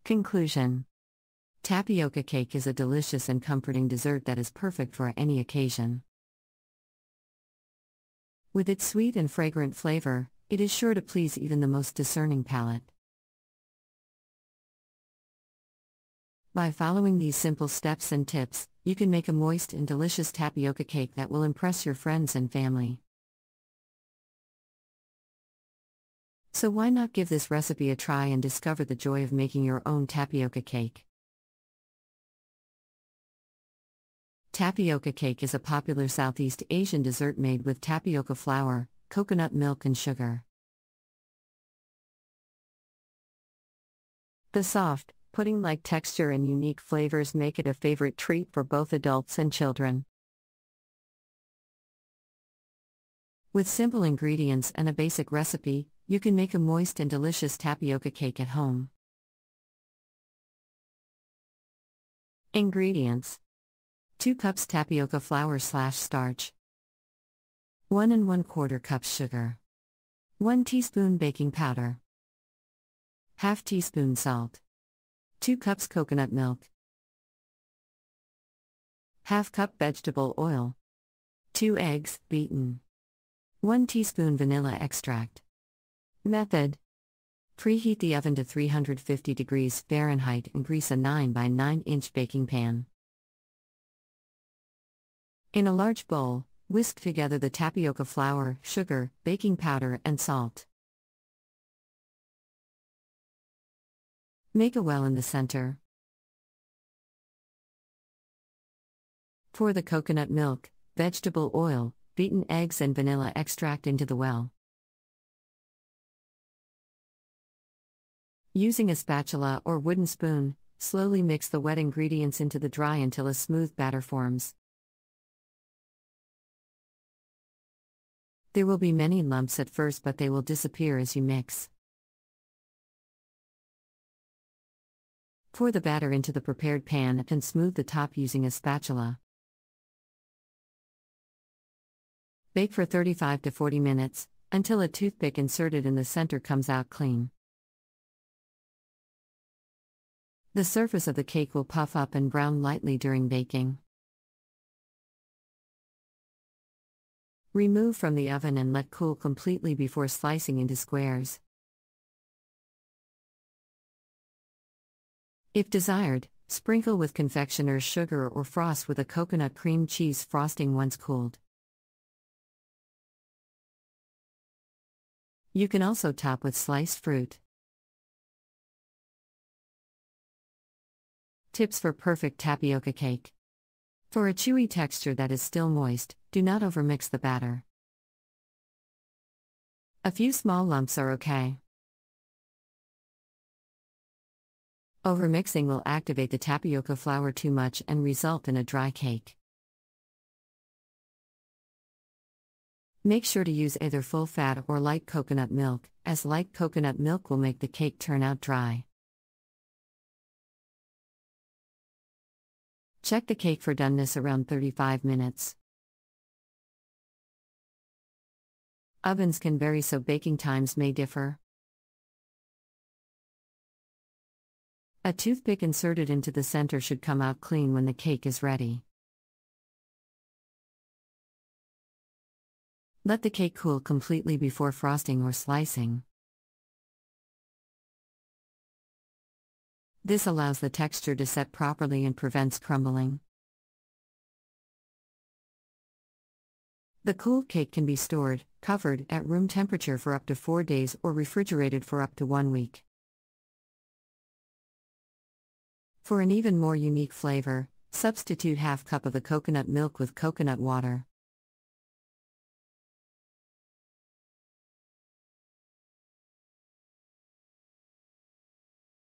Conclusion. Tapioca cake is a delicious and comforting dessert that is perfect for any occasion. With its sweet and fragrant flavor, it is sure to please even the most discerning palate. By following these simple steps and tips, you can make a moist and delicious tapioca cake that will impress your friends and family. So why not give this recipe a try and discover the joy of making your own tapioca cake? Tapioca cake is a popular Southeast Asian dessert made with tapioca flour, coconut milk and sugar. The soft, pudding-like texture and unique flavors make it a favorite treat for both adults and children. With simple ingredients and a basic recipe, you can make a moist and delicious tapioca cake at home. Ingredients: 2 cups tapioca flour/starch, 1 1/4 cups sugar, 1 teaspoon baking powder, ½ teaspoon salt, 2 cups coconut milk, ½ cup vegetable oil, 2 eggs, beaten, 1 teaspoon vanilla extract. Method: preheat the oven to 350 degrees Fahrenheit and grease a 9 by 9 inch baking pan. In a large bowl, whisk together the tapioca flour, sugar, baking powder, and salt. Make a well in the center. Pour the coconut milk, vegetable oil, beaten eggs, and vanilla extract into the well. Using a spatula or wooden spoon, slowly mix the wet ingredients into the dry until a smooth batter forms. There will be many lumps at first, but they will disappear as you mix. Pour the batter into the prepared pan and smooth the top using a spatula. Bake for 35 to 40 minutes, until a toothpick inserted in the center comes out clean. The surface of the cake will puff up and brown lightly during baking. Remove from the oven and let cool completely before slicing into squares. If desired, sprinkle with confectioner's sugar or frost with a coconut cream cheese frosting once cooled. You can also top with sliced fruit. Tips for perfect tapioca cake. For a chewy texture that is still moist, do not overmix the batter. A few small lumps are okay. Overmixing will activate the tapioca flour too much and result in a dry cake. Make sure to use either full fat or light coconut milk, as light coconut milk will make the cake turn out dry. Check the cake for doneness around 35 minutes. Ovens can vary, so baking times may differ. A toothpick inserted into the center should come out clean when the cake is ready. Let the cake cool completely before frosting or slicing. This allows the texture to set properly and prevents crumbling. The cooled cake can be stored, covered, at room temperature for up to 4 days or refrigerated for up to 1 week. For an even more unique flavor, substitute ½ cup of the coconut milk with coconut water.